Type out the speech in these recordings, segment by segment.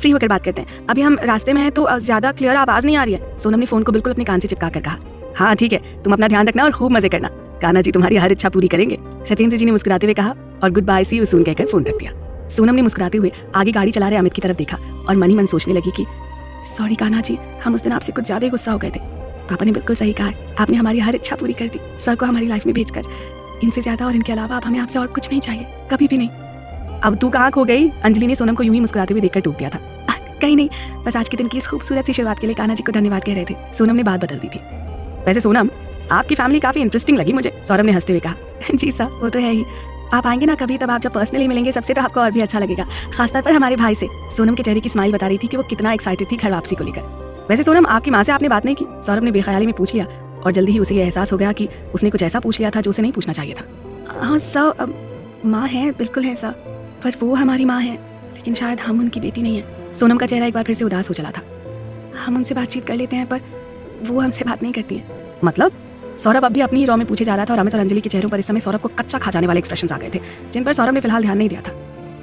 Free होकर बात करते हैं। अभी हम रास्ते में हैं तो ज़्यादा क्लियर आवाज़ नहीं आ रही है। सोनम ने फ़ोन को बिल्कुल अपने कान से चिपका कर कहा। हाँ ठीक है, तुम अपना ध्यान रखना और खूब मजे करना, कान्हा जी तुम्हारी हर इच्छा पूरी करेंगे, सत्येंद्र जी ने मुस्कुराते हुए कहा और good bye see you soon कहकर फोन रख दिया। सोनम ने मुस्कुराते हुए आगे गाड़ी चला रहे अमित की तरफ देखा और मन ही मन सोचने लगी कि सॉरी कान्हा जी, हम उस दिन आपसे कुछ ज़्यादा ही गुस्सा हो गए थे। पापा ने बिल्कुल सही कहा है, आपने हमारी हर इच्छा पूरी कर दी सर को हमारी लाइफ में भेजकर। इनसे ज़्यादा और इनके अलावा अब हमें आपसे और कुछ नहीं चाहिए, कभी भी नहीं। अब तू कहाँ खो गई? अंजलि ने सोनम को यूं ही मुस्कुराते हुए देखकर टूट दिया था। कहीं नहीं, बस आज के दिन की इस खूबसूरत सी शुरुआत के लिए कान्हा जी को धन्यवाद कह रहे थे। सोनम ने बात बदल दी थी। वैसे सोनम, आपकी फैमिली काफ़ी इंटरेस्टिंग लगी मुझे, सौरभ ने हंसते हुए कहा। जी सर, वो तो है ही, आप आएंगे ना कभी, तब आप जब पर्सनली मिलेंगे सबसे तो आपको और भी अच्छा लगेगा, खासतौर पर हमारे भाई से। सोनम के चेहरे की स्माइल बता रही थी कि वो कितना एक्साइटेड थी घर वापसी को लेकर। वैसे सोनम, आपकी माँ से आपने बात नहीं की? सौरभ ने बेख्याली में पूछ लिया और जल्दी ही उसे यह एहसास हो गया कि उसने कुछ ऐसा पूछ लिया था जो उसे नहीं पूछना चाहिए था। हाँ सर, माँ है, बिल्कुल है सर, पर वो हमारी माँ है, लेकिन शायद हम उनकी बेटी नहीं है। सोनम का चेहरा एक बार फिर से उदास हो चला था। हम उनसे बातचीत कर लेते हैं पर वो हमसे बात नहीं करती है। मतलब? सौरभ अब भी अपनी ही रॉ में पूछे जा रहा था और अमित और अंजलि के चेहरों पर इस समय सौरभ को कच्चा खा जाने वाले एक्सप्रेशंस आ गए थे, जिन पर सौरभ ने फिलहाल ध्यान नहीं दिया था।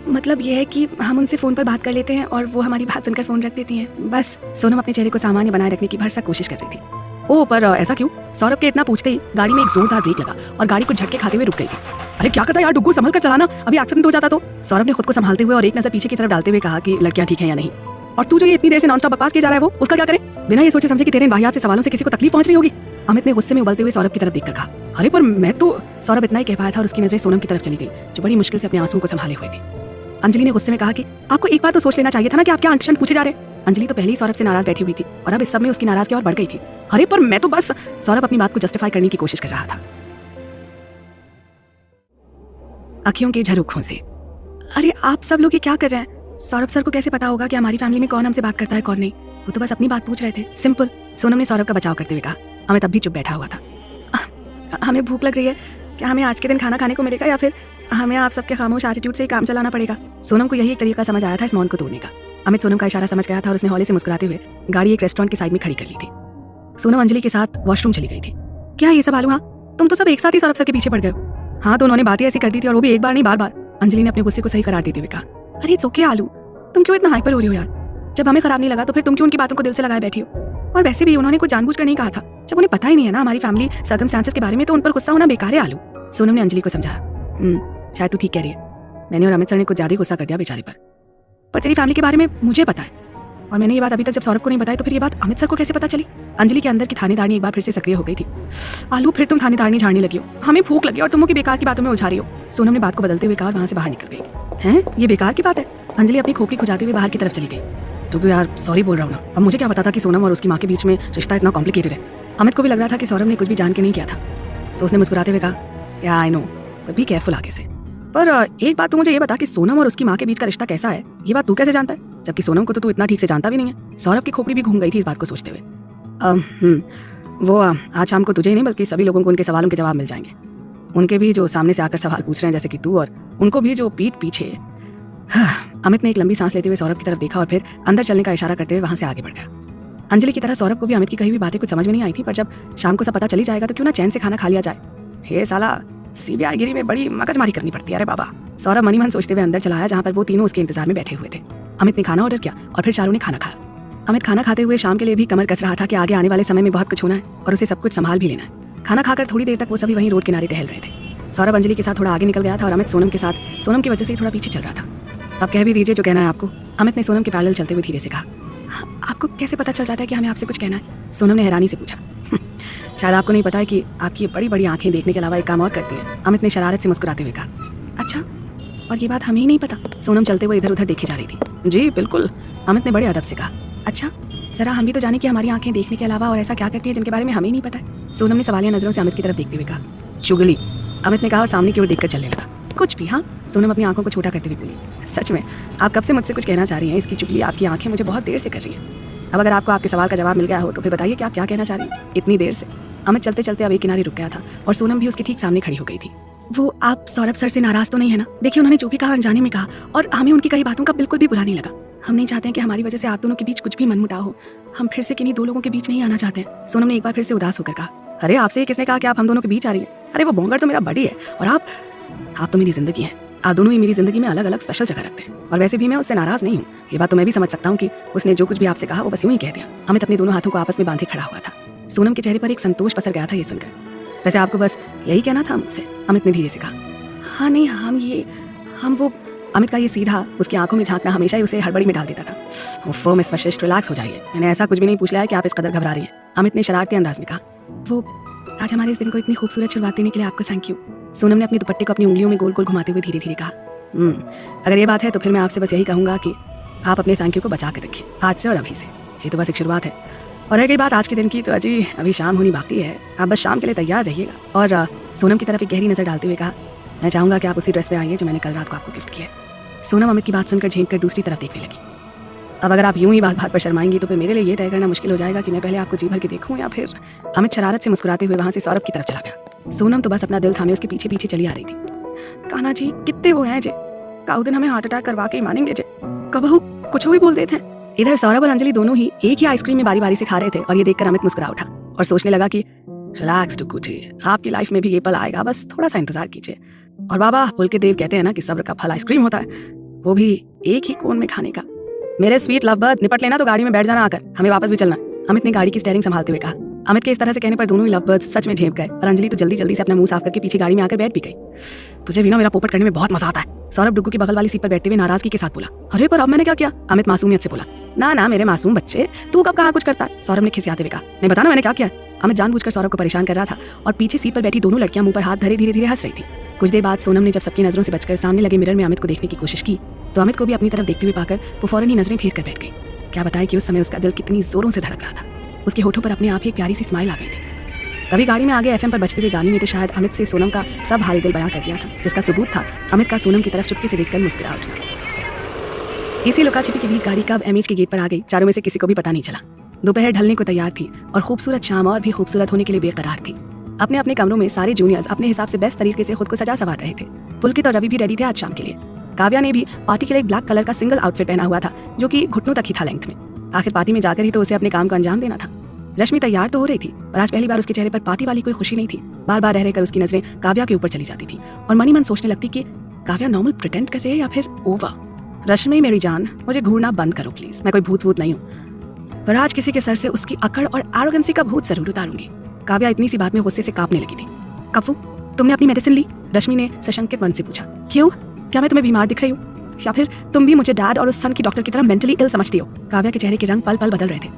मतलब यह है कि हम उनसे फ़ोन पर बात कर लेते हैं और वो हमारी बात सुनकर फ़ोन रख देती हैं, बस। सोनम अपने चेहरे को सामान्य बनाए रखने की भरसक कोशिश कर रही थी। ओह, पर ऐसा क्यों? सौरभ के इतना पूछते ही गाड़ी में एक जोरदार ब्रेक लगा और गाड़ी को झटके खाते हुए रुक गई थी। अरे क्या करता है यार डुग्गू, संभल कर चलाना, अभी एक्सीडेंट हो जाता तो। सौरभ ने खुद को संभालते हुए और एक नजर पीछे की तरफ डालते हुए कहा कि लड़कियां ठीक हैं या नहीं, और तू जो ये इतनी देर से नॉनस्टॉप बकवास किया जा रहा है वो उसका क्या करे, बिना ये सोचे समझे कि तेरे इन वाहियात से सवालों से किसी को तकलीफ पहुंच रही होगी। अमित ने गुस्से में उबलते हुए सौरभ की तरफ देखकर कहा। अरे पर मैं तो, सौरभ इतना ही कह पाया था और उसकी नजरें सोनम की तरफ चली गई जो बड़ी मुश्किल से अपने आंसुओं को संभाले हुए थी। अंजलि ने गुस्से में कहा कि आपको एक बार तो सोच लेना चाहिए था ना कि आप क्या अंट-शंट पूछे जा रहे हैं। अंजलि तो पहले ही सौरभ से नाराज बैठी हुई थी और अब इस सब में उसकी नाराजगी और बढ़ गई थी। अरे पर मैं तो बस, सौरभ अपनी बात को जस्टिफाई करने की कोशिश कर रहा था। अखियों के झरोखों से, अरे आप सब लोग ये क्या कर रहे हैं? सौरभ सर को कैसे पता होगा कि हमारी फैमिली में कौन हमसे बात करता है कौन नहीं? वो तो बस अपनी बात पूछ रहे थे, सिंपल। सोनम ने सौरभ का बचाव करते हुए कहा। अमित अब भी चुप बैठा हुआ था। हमें भूख लग रही है, क्या हमें आज के दिन खाना खाने को मिलेगा या फिर हमें आप सबके खामोश एटीट्यूड से ही काम चलाना पड़ेगा? सोनम को यही एक तरीका समझ आया था इस मौन को तोड़ने का। अमित सोनम का इशारा समझ गया था और उसने हौले से मुस्कुराते हुए गाड़ी एक रेस्टोरेंट की साइड में खड़ी कर ली थी। सोनम अंजलि के साथ वॉशरूम चली गई थी। क्या ये सब आलू? हाँ, तुम तो सब एक साथ ही सौरभ सर के पीछे पड़ गए हो। हाँ, तो उन्होंने बातें ऐसी कर दी थी और वो भी एक बार नहीं बार बार। अंजलि ने अपने गुस्से को सही करार देते हुए कहा। अरे इट्स ओके आलू, तुम क्यों इतना हाइपर हो रही हो यार? जब हमें खराब नहीं लगा तो फिर तुम क्यों उनकी बातों को दिल से लगाए बैठी हो? और वैसे भी उन्होंने कुछ जानबूझकर नहीं कहा था, जब उन्हें पता ही नहीं है ना हमारी फैमिली सर्कमस्टांसेस के बारे में, तो उन पर गुस्सा होना बेकार है आलू। सोनम ने अंजलि को समझाया। शायद तू ठीक कह रही है, मैंने और अमित सर ने कुछ ज्यादा गुस्सा कर दिया बेचारे पर तेरी फैमिली के बारे में मुझे पता है और मैंने ये बात अभी तक जब सौरभ को नहीं बताई तो फिर ये बात अमित सर को कैसे पता चली? अंजलि के अंदर की थानेदारनी एक बार फिर से सक्रिय हो गई थी। आलू, फिर तुम थानेदारनी झाड़ने लगी हो, हमें भूख लगी और तुम की बेकार की बातों में उलझा रही हो। सोनम ने बात को बदलते हुए कहा और वहां से बाहर निकल गई। हैं, ये बेकार की बात है? अंजलि अपनी खोपड़ी खुजाते हुए बाहर की तरफ चली गई। तो यार सॉरी बोल रहा हूँ ना, अब मुझे क्या पता था कि सोनम और उसकी माँ के बीच में रिश्ता इतना कॉम्प्लिकेटेड है। अमित को भी लग रहा था कि सौरभ ने कुछ भी जान के नहीं किया था, सो उसने मुस्कुराते हुए कहा, या I know, but be careful आगे से। पर एक बात तो मुझे ये बता कि सोनम और उसकी माँ के बीच का रिश्ता कैसा है, ये बात तू कैसे जानता है? जबकि सोनम को तो तू इतना ठीक से जानता भी नहीं है। सौरभ की खोपड़ी भी घूम गई थी इस बात को सोचते हुए। वो आज शाम को तुझे ही नहीं बल्कि सभी लोगों को उनके सवालों के जवाब मिल जाएंगे, उनके भी जो सामने से आकर सवाल पूछ रहे हैं जैसे कि तू, और उनको भी जो पीठ पीछे। अमित ने एक लंबी सांस लेते हुए सौरभ की तरफ देखा और फिर अंदर चलने का इशारा करते हुए वहां से आगे बढ़ गया। अंजलि की तरह सौरभ को भी अमित की कही हुई बातें कुछ समझ में नहीं आई थी, पर जब शाम को सब पता चली जाएगा तो क्यों ना चैन से खाना खा लिया जाए। हे साला, सीबीआई गिरी में बड़ी मगजमारी करनी पड़ती है। अरे बाबा, सौरभ मनी मन सोचते हुए अंदर चला आया जहाँ पर वो तीनों उसके इंतजार में बैठे हुए थे। अमित ने खाना ऑर्डर किया और फिर चारों ने खाना खाया। अमित खाना खाते हुए शाम के लिए भी कमर कस रहा था कि आगे आने वाले समय में बहुत कुछ होना है और उसे सब कुछ संभाल भी लेना है। खाना खाकर थोड़ी देर तक वो सभी वहीं रोड किनारे टहल रहे थे। सौरभ अंजलि के साथ थोड़ा आगे निकल गया था और अमित सोनम के साथ सोनम की वजह से थोड़ा पीछे चल रहा था। अब कह भी दीजिए जो कहना है आपको, अमित ने सोनम के पैरेलल चलते हुए धीरे से कहा। आपको कैसे पता चल जाता है कि हमें आपसे कुछ कहना है? सोनम ने हैरानी से पूछा। शायद आपको नहीं पता है कि आपकी बड़ी बड़ी आंखें देखने के अलावा एक काम और करती है, अमित ने शरारत से मुस्कुराते हुए कहा। अच्छा, और ये बात हमें ही नहीं पता? सोनम चलते हुए इधर उधर देखे जा रही थी। जी बिल्कुल, अमित ने बड़े अदब से कहा। अच्छा, जरा हम भी तो जाने कि हमारी आंखें देखने के अलावा और ऐसा क्या करती है जिनके बारे में हमें नहीं पता है? सोनम ने सवालिया नजरों से अमित की तरफ देखते हुए कहा। चुगली, अमित ने कहा और सामने की ओर देखकर चलने लगा। कुछ भी? हाँ, सोनम अपनी आंखों को छोटा करते हुए बोली। सच में आप कब से मुझसे कुछ कहना चाह रही हैं? इसकी चुगली आपकी आंखें मुझे बहुत देर से कर रही हैं। अब अगर आपको आपके सवाल का जवाब मिल गया हो तो फिर बताइए कि आप क्या कहना चाह रही हैं इतनी देर से? अमित चलते चलते अब एक किनारे रुक गया था और सोनम भी उसके ठीक सामने खड़ी हो गई थी। वो आप सौरभ सर से नाराज तो नहीं है ना? देखिए, उन्होंने जो भी कहा अनजाने में कहा और हमें उनकी कई बातों का बिल्कुल भी बुरा नहीं लगा। हम नहीं चाहते हैं कि हमारी वजह से आप दोनों के बीच कुछ भी मनमुटाव हो। हम फिर से किन्हीं दो लोगों के बीच नहीं आना चाहते हैं। सोनम ने एक बार फिर से उदास होकर कहा। अरे आपसे किसने कहा कि आप हम दोनों के बीच आ रही हैं? अरे वो बोंगर तो मेरा बड़ी है और आप तो मेरी जिंदगी है। आप दोनों ही मेरी ज़िंदगी में अलग अलग स्पेशल जगह रखते हैं, और वैसे भी मैं उससे नाराज़ नहीं हूँ। ये बात तो मैं भी समझ सकता हूँ कि उसने जो कुछ भी आपसे कहा वो बस यूं ही कह दिया। अमित अपने दोनों हाथों को आपस में बांधे खड़ा हुआ था। सोनम के चेहरे पर एक संतोष पसर गया था ये सुनकर। वैसे आपको बस यही कहना था मुझसे? अमित ने धीरे से कहा। हाँ नहीं, हम वो अमित का ये सीधा उसकी आंखों में झांकना हमेशा ही उसे हड़बड़ी में डाल देता था। ओफो मिस वशिष्ठ, रिलैक्स हो जाइए, मैंने ऐसा कुछ भी नहीं पूछ लिया है कि आप इस कदर घबरा रही हैं, अमित ने शरारती अंदाज में कहा। वो आज हमारे इस दिन को इतनी खूबसूरत शुरुआत देने के लिए आपको थैंक यू, सोनम ने अपने दुपट्टे को अपनी उंगलियों में गोल गोल घुमाते हुए धीरे धीरे कहा। अगर ये बात है तो फिर मैं आपसे बस यही कहूँगा कि आप अपने थैंक यू को बचा कर रखिए, आज से और अभी से। ये तो बस एक शुरुआत है, और रह गई बात आज के दिन की तो अभी शाम होनी बाकी है, आप बस शाम के लिए तैयार रहिएगा। और सोनम की तरफ एक गहरी नज़र डालते हुए कहा, मैं चाहूँगा कि आप उसी ड्रेस में आइए जो मैंने कल रात को आपको गिफ्ट किया है। सोनम अमित की बात सुनकर झेंक कर दूसरी तरफ देखने लगी। अब अगर आप यूं ही बात पर शर्माएंगी तो फिर मेरे लिए ये तय करना मुश्किल हो जाएगा कि मैं पहले आपको जी भर के देखूं या फिर। अमित शरारत से मुस्कुराते हुए वहां से सौरभ की तरफ चला गया। सोनम तो बस अपना दिल थामे उसके पीछे पीछे चली आ रही थी। कान्हा जी कितने वो हैं जे, काउ दिन हमें हार्ट अटैक करवा के ही मानेंगे जे, कबहू कुछ भी बोल देते हैं। इधर सौरभ और अंजलि दोनों ही एक ही आइसक्रीम में बारी बारी से खा रहे थे, और ये देखकर अमित मुस्कुरा उठा और सोचने लगा कि रिलैक्स टू कुछ, आपकी लाइफ में भी ये पल आएगा, बस थोड़ा सा इंतजार कीजिए। और बाबा बोल के देव कहते हैं ना कि सब्र का फल आइसक्रीम होता है, वो भी एक ही कोन में खाने का। मेरे स्वीट लव बर्ड, निपट लेना तो गाड़ी में बैठ जाना आकर, हमें वापस भी चलना। अमित ने गाड़ी की स्टीयरिंग संभालते हुए कहा। अमित के इस तरह से कहने पर दोनों ही लव बर्ड्स सच में झेप गए, और अंजलि तो जल्दी जल्दी से अपना मुंह साफ करके पीछे गाड़ी में आकर बैठ भी गई। तुझे भी ना मेरा पोपट करने में बहुत मजा आता है, सौरभ डुग्गू की बगल वाली सीट पर बैठते हुए नाराजगी के साथ बोला। अरे पर अब मैंने क्या किया? अमित मासूमियत से बोला। ना मेरे मासूम बच्चे, तू कब कहाँ कुछ करता है? सौरभ ने खिसियाते हुए कहा। नहीं बताना मैंने क्या किया? अमित जानबूझकर सौरभ को परेशान कर रहा था, और पीछे सीट पर बैठी दोनों लड़कियां मुंह पर हाथ धरे धीरे धीरे हंस रही थी। कुछ देर बाद सोनम ने जब सबकी नजरों से बचकर सामने लगे मिरर में अमित को देखने की कोशिश की तो अमित को भी अपनी तरफ देखते हुए पाकर वो फौरन ही नजरें फेर कर बैठ गई। क्या बताएं कि उस समय उसका दिल कितनी जोरों से धड़क रहा था। उसके होठों पर अपने आप ही एक प्यारी सी स्माइल आ गई थी। तभी गाड़ी में आगे एफएम पर बजते हुए गाने ने तो शायद अमित से सोनम का सब हाल दिल बयां कर दिया था, जिसका सबूत था अमित का सोनम की तरफ चुपके से देखकर मुस्कुरा उठना। इसी लुकाछिपी के बीच गाड़ी कब एमएच के गेट पर आ गई, चारों में से किसी को भी पता नहीं चला। दोपहर ढलने को तैयार थी और खूबसूरत शाम और भी खूबसूरत होने के लिए बेकरार थी। अपने अपने कमरों में सारे जूनियर्स अपने हिसाब से बेस्ट तरीके से खुद को सजा संवार रहे थे। पुलकित और रवि भी रेडी थे आज शाम के लिए। काव्या ने भी पार्टी के लिए एक ब्लैक कलर का सिंगल आउटफिट पहना हुआ था, जो कि घुटनों तक ही था लेंथ में। आखिर पार्टी में जाकर ही तो उसे अपने काम को अंजाम देना था। रश्मि तैयार तो हो रही थी, और आज पहली बार उसके चेहरे पर पार्टी वाली कोई खुशी नहीं थी। बार बार रह रहकर उसकी नजरें काव्या के ऊपर चली जाती थी, और मनी मन सोचने लगती कि काव्या नॉर्मल प्रिटेंड कर रही है या फिर ओवर। रश्मि मेरी जान, मुझे घूरना बंद करो प्लीज, मैं कोई भूत वूत नहीं हूँ, पर आज किसी के सर से उसकी अकड़ और एरोगेंसी का भूत जरूर उतारूंगी। काव्या इतनी सी बात में गुस्से से कांपने लगी थी। कफू, तुमने अपनी मेडिसिन ली? रश्मि ने सशंकित मन से पूछा। क्यों, क्या मैं तुम्हें बीमार दिख रही हूँ, या फिर तुम भी मुझे डैड और उस सन की डॉक्टर की तरह मेंटली इल समझती हो? काव्या के चेहरे के रंग पल पल बदल रहे थे।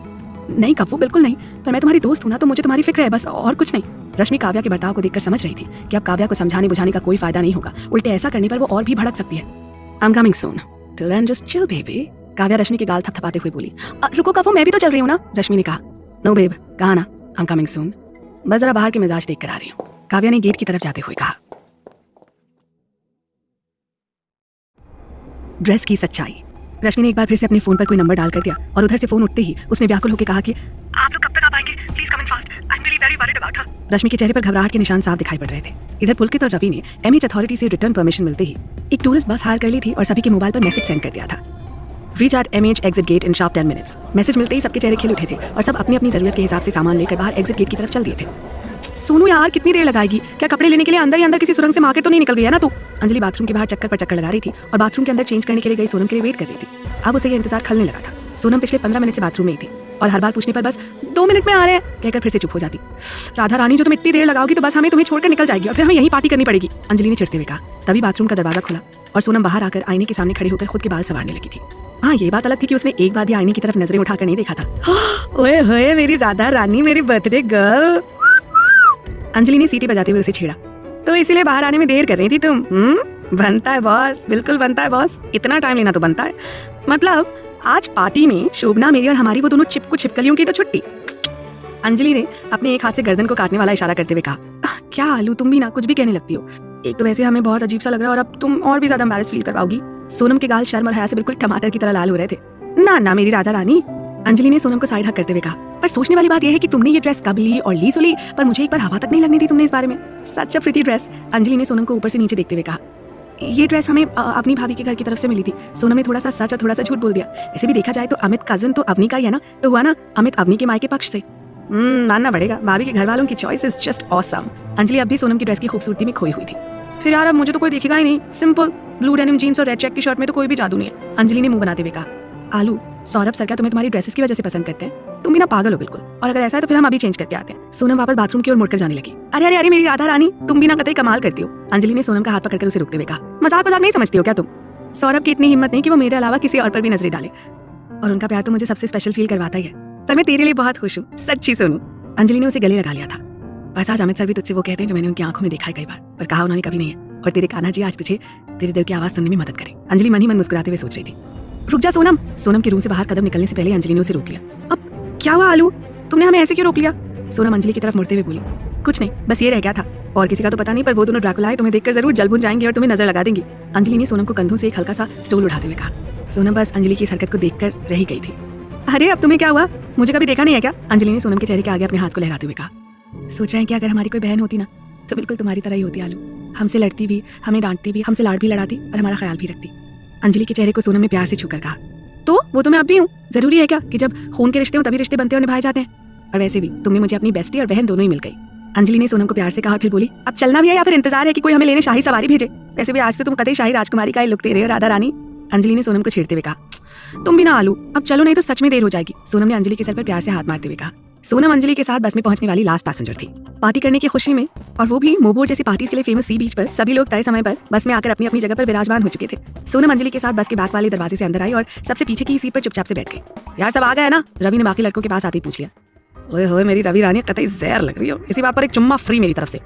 नहीं कफू, बिल्कुल नहीं, पर मैं तुम्हारी दोस्त हूँ ना, तो मुझे तुम्हारी फिक्र है, बस और कुछ नहीं। रश्मि काव्या के बर्ताव को देखकर समझ रही थी कि अब काव्या को समझाने बुझाने का कोई फायदा नहीं होगा, उल्टे ऐसा करने पर वो और भी भड़क सकती है। I am coming soon, till then just chill baby, Kavya Rashmi के गाल थपथपाते हुए बोली। रुको कफू, मैं भी तो चल रही हूँ ना, रश्मि ने कहा। नो बेब, कहा ना आई एम कमिंग सून, बस जरा बाहर के मिजाज देख कर आ रही हूँ, काव्या ने गेट की तरफ जाते हुए कहा। ड्रेस की सच्चाई। रश्मि ने एक बार फिर से अपने फोन पर कोई नंबर डाल कर दिया, और उधर से फोन उठते ही उसने व्याकुल होकर कहा कि आप लोग कब तक आ पाएंगे? Please come in fast, I am really very worried about her. Rashmi के चेहरे पर घबराहट के निशान साफ दिखाई पड़ रहे थे। इधर पुलकित और रवि ने एमएच अथॉरिटी से रिटर्न परमिशन मिलते ही एक टूरिस्ट बस हायर कर ली थी और सभी के मोबाइल पर मैसेज सेंड कर दिया था। Reach at MH exit gate in sharp 10 minutes. Message मिलते ही सबके चेहरे खिल उठे थे, और सब अपनी अपनी जरूरत के हिसाब से सामान लेकर बाहर एग्जिट गेट की तरफ चल दिए थे। सोनू यार, कितनी देर लगाएगी? क्या कपड़े लेने के लिए अंदर ही अंदर किसी सुरंग से मार्केट तो नहीं निकल गई है ना तू? अंजलि बाथरूम के बाहर चक्कर पर चक्कर लगा रही थी, और बाथरूम के अंदर चेंज करने के लिए गई सोनम के लिए वेट कर रही थी। अब उसे ये इंतजार खलने लगा था। सोनम पिछले 15 मिनट से बाथरूम में ही थी, और हर बार पूछने पर बस 2 मिनट में आ रहे हैं कहकर फिर से चुप हो जाती। राधा रानी, जो तुम इतनी देर लगाओगी तो बस हमें तुम्हें छोड़कर निकल जाएगी, और फिर हमें यही पार्टी करनी पड़ेगी, अंजलि ने चिढ़ते हुए कहा। तभी बाथरूम का दरवाजा खुला और सोनम बाहर आकर आईने के सामने खड़ी होकर खुद के बाल संवारने लगी थी। हाँ, ये बात अलग थी कि उसने एक बार भी आईने की तरफ नजरें उठाकर नहीं देखा था। ओए होए मेरी राधा रानी, मेरी बर्थडे गर्ल, अंजलि ने सीटी बजाते हुए उसे छेड़ा। तो इसीलिए बाहर आने में देर कर रही थी तुम? बनता है बॉस, बिल्कुल बनता है बॉस, इतना टाइम लेना तो बनता है। मतलब आज पार्टी में शोभना, मेरी और हमारी वो दोनों चिपकू छिपकलियों की तो छुट्टी। अंजलि ने अपने एक हाथ से गर्दन को काटने वाला इशारा करते हुए कहा। क्या आलू, तुम भी ना कुछ भी कहने लगती हो। एक तो वैसे हमें बहुत अजीब सा लग रहा है, और अब तुम और भी ज्यादा एम्बैरेस फील करवाओगी। सोनम के गाल शर्म और हया से बिल्कुल टमाटर की तरह लाल हो रहे थे। ना मेरी राधा रानी, अंजलि ने सोनम को साइड हक करते हुए कहा। पर सोचने वाली बात यह है कि तुमने ये ड्रेस कब ली और ली सुली, पर मुझे एक बार हवा तक नहीं लगनी थी तुमने इस बारे में। सच अ प्रिटी ड्रेस, अंजलि ने सोनम को ऊपर से नीचे देखते हुए कहा। ये ड्रेस हमें अपनी भाभी के घर की तरफ से मिली थी। सोनम ने थोड़ा सा सच और थोड़ा सा झूठ बोल दिया। ऐसे भी देखा जाए तो अमित कजन तो अवनी का ही है ना, तो हुआ ना अमित अवनी के मायके पक्ष से। मानना पड़ेगा, भाभी के घर वालों की choice is just awesome. Anjali अब भी सोनम की ड्रेस की खूबसूरती में खोई हुई थी। फिर यार अब मुझे तो कोई दिखेगा ही नहीं, सिंपल ब्लू डेनिम जीन्स और रेड चेक की शर्ट में तो कोई भी जादू नहीं है। अंजलि ने मुंह बनाते हुए कहा। आलू, सौरभ सर क्या तुम्हें तुम्हारी ड्रेसेस की वजह से पसंद करते हैं? तुम भी ना पागल हो बिल्कुल, और अगर ऐसा है तो फिर हम अभी चेंज करके आते हैं। सोनम वापस बाथरूम की ओर मुड़कर जाने लगी। अरे अरे अरे मेरी राधा रानी, तुम भी ना कतई कमाल करती हो। अंजलि ने सोनम का हाथ पकड़कर उसे रोकते हुए कहा। मजाक नहीं समझती हो क्या तुम? सौरभ की इतनी हिम्मत नहीं कि वो मेरे अलावा किसी और पर भी नजरें डाले, और उनका प्यार तो मुझे सबसे स्पेशल फील करवाता ही है। पर मैं तेरे लिए बहुत खुश हूँ, सच्ची सोनू। अंजलि ने उसे गले लगा लिया था। बस आज अमित सर भी तुझसे वो कहते हैं जो मैंने उनकी आंखों में देखा है कई बार, पर कहा उन्होंने कभी नहीं है। और तेरे कान्हा जी आज तुझे तेरे दिल की आवाज सुनने में मदद करे। अंजलि मन ही मन मुस्कुराते हुए सोच रही थी। रुक जा सोनम। सोनम के रूम से बाहर कदम निकलने से पहले अंजलि ने उसे रोक लिया। अब क्या हुआ आलू, तुमने हमें ऐसे क्यों रोक लिया? सोनम अंजलि की तरफ मुड़ते हुए बोली। कुछ नहीं, बस ये रह गया था, और किसी का तो पता नहीं, पर वो दोनों ड्रैकुला है, तुम्हें देखकर जरूर जल बुझ जाएंगे और तुम्हें नजर लगा देंगी। अंजलि ने सोनम को कंधों से एक हल्का सा स्टूल उठाते हुए कहा। सोनम बस अंजलि की इस हरकत को देखकर रह गई थी। अरे अब तुम्हें क्या हुआ, मुझे कभी देखा नहीं है क्या? अंजलि ने सोनम के चेहरे के आगे अपने हाथ को लहराते हुए कहा। सोच रहे हैं कि अगर हमारी कोई बहन होती ना तो बिल्कुल तुम्हारी तरह ही होती आलू, हमसे लड़ती भी, हमें डांटती भी, हमसे लाड भी लड़ाती और हमारा ख्याल भी रखती। अंजलि के चेहरे को सोनम ने प्यार से छूकर कहा। तो वो तो मैं अब भी हूँ, जरूरी है क्या कि जब खून के रिश्ते हो तभी रिश्ते बनते और निभाए जाते हैं? और वैसे भी तुमने मुझे अपनी बेस्टी और बहन दोनों ही मिल गई। अंजलि ने सोनम को प्यार से कहा और फिर बोली। अब चलना भी है या फिर इंतजार है कि कोई हमें लेने शाही सवारी भेजे? वैसे भी आज तो तुम कतई शाही राजकुमारी का ही लुक दे रहे हो राधा रानी। अंजलि ने सोनम को छेड़ते हुए कहा। तुम भी ना आलू, अब चलो नहीं तो सच में देर हो जाएगी। सोनम ने अंजलि के सर पर प्यार से हाथ मारते हुए कहा। सोनम अंजलि के साथ बस में पहुंचने वाली लास्ट पैसेंजर थी। पार्टी करने की खुशी में, और वो भी मोबोर जैसी पार्टीज के लिए फेमस सी बीच पर, सभी लोग तय समय पर बस में आकर अपनी अपनी जगह पर विराजमान हो चुके थे। सोनम अंजलि के साथ बस के बैक वाले दरवाजे से अंदर आई और सबसे पीछे की सीट पर चुपचाप से बैठ गई। यार सब आ गए ना? रवि ने बाकी लड़कों के पास आते ही पूछ लिया। ओए होए मेरी रवि रानी कतई जहर लग रही हो, इसी बात पर एक चुम्मा फ्री मेरी तरफ से।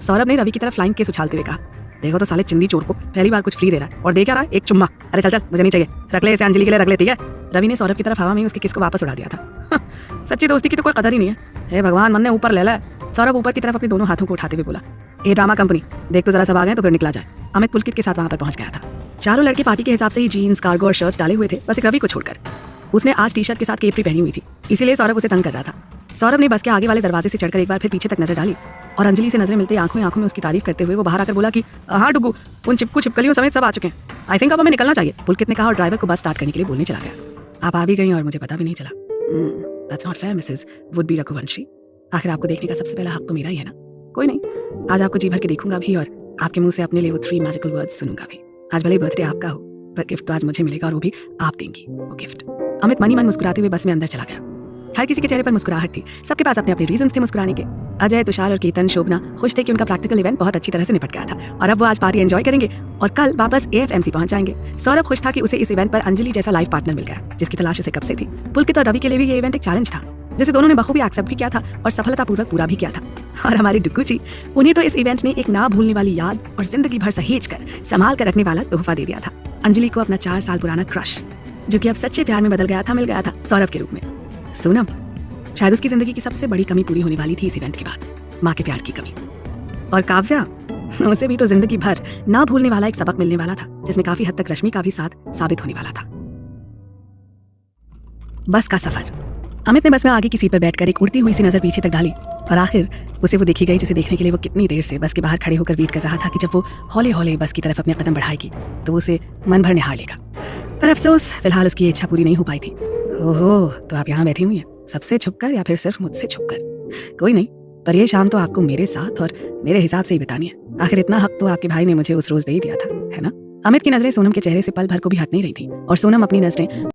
सौरभ ने रवि की तरफ फ्लाइंग केस उछालते हुए कहा। देखो तो साले चिंदी चोर को पहली बार कुछ फ्री दे रहा है, और दे क्या रहा है? एक चुम्मा। अरे चल चल, मुझे नहीं चाहिए, रख ले इसे, अंजलि के लिए रख ले, ठीक है? रवि ने सौरभ की तरफ हवा में उसके किस को वापस उड़ा दिया था। सच्ची दोस्ती की तो कोई कदर ही नहीं है। हे भगवान, मन ने ऊपर ले ला। सौरभ ऊपर की तरफ अपने दोनों हाथों को उठाते हुए बोला। ए ड्रामा कंपनी, देख तो जरा सब आ गए तो फिर निकला जाए। अमित पुलकित के साथ वहां पर पहुंच गया था। चारों लड़के पार्टी के हिसाब से ही जीन्स, कार्गो और शर्ट्स डाले हुए थे, बस एक रवि को छोड़कर। उसने आज टी शर्ट के साथ केपरी पहनी हुई थी, इसीलिए सौरभ उसे तंग कर रहा था। सौरभ ने बस के आगे वाले दरवाजे से चढ़कर एक बार फिर पीछे तक नजर डाली, और अंजलि से नजरें मिलते आंखों में उसकी तारीफ करते हुए वो बाहर आकर बोला कि हाँ डुगू, उन चिपकू छिपकलियों समेत सब आ चुके हैं। आई थिंक अब हमें निकलना चाहिए, पुलकित ने कहा और ड्राइवर को बस स्टार्ट करने के लिए बोलने चला गया। आप आ भी गई और मुझे पता भी नहीं चला। That's not fair Mrs would be Raghuvanshi. आखिर आपको देखने का सबसे पहला हक तो मेरा ही है ना। कोई नहीं, आज आपको जी भर के देखूंगा भी, और आपके मुंह से अपने लिए वो 3 मैजिकल वर्ड्स सुनूंगा भी। आज भले बर्थडे आपका हो, पर गिफ्ट तो आज मुझे मिलेगा, और वो भी आप देंगी वो गिफ्ट। अमित मनी मन मुस्कुराते हुए बस में अंदर चला गया। हर किसी के चेहरे पर मुस्कुराहट थी, सबके पास अपने अपने रीजंस थे मुस्कुराने के। अजय, तुषार और केतन, शोभना खुश थे कि उनका प्रैक्टिकल इवेंट बहुत अच्छी तरह से निपट गया था, और अब वो आज पार्टी एंजॉय करेंगे और कल वापस AFMC पहुंच जाएंगे। सौरभ खुश था कि उसे इस इवेंट पर अंजलि जैसा लाइफ पार्टनर मिल गया, जिसकी तलाश उसे कब से थी। पुलकित और रवि के लिए भी ये इवेंट एक चैलेंज था, जिसे दोनों ने बखूबी एक्सेप्ट भी किया था और सफलतापूर्वक पूरा भी किया था। और हमारे डुग्गू जी, उन्हें तो इस इवेंट ने एक ना भूलने वाली याद और जिंदगी भर सहेज कर संभाल कर रखने वाला तोहफा दे दिया था। अंजलि को अपना 4 साल पुराना क्रश, जो कि अब सच्चे प्यार में बदल गया था, मिल गया था सौरभ के रूप में। सोनम, शायद उसकी जिंदगी की सबसे बड़ी कमी पूरी होने वाली थी इस इवेंट के बाद, माँ के प्यार की कमी। और काव्या, उसे भी तो जिंदगी भर ना भूलने वाला एक सबक मिलने वाला था, जिसमें काफी हद तक रश्मि का भी साथ साबित होने वाला था। बस का सफर। अमित ने बस में आगे की सीट पर बैठकर एक उड़ती हुई सी नजर पीछे तक डाली, और आखिर उसे वो देखी गई जिसे देखने के लिए वो कितनी देर से बस के बाहर खड़े होकर वेट कर रहा था कि जब वो हौले हौले बस की तरफ अपने कदम बढ़ाएगी तो वो उसे मन भर निहार लेगा। पर अफसोस, फिलहाल उसकी इच्छा पूरी नहीं हो पाई थी। ओहो, तो आप यहाँ बैठी हुई हैं, सबसे छुपकर या फिर सिर्फ मुझसे छुपकर? कोई नहीं, पर ये शाम तो आपको मेरे साथ और मेरे हिसाब से ही बितानी है। आखिर इतना हक तो आपके भाई ने मुझे उस रोज दे ही दिया था, है ना? अमित की नजरें सोनम के चेहरे से पल भर को भी हट नहीं रही थी, और सोनम अपनी नजरें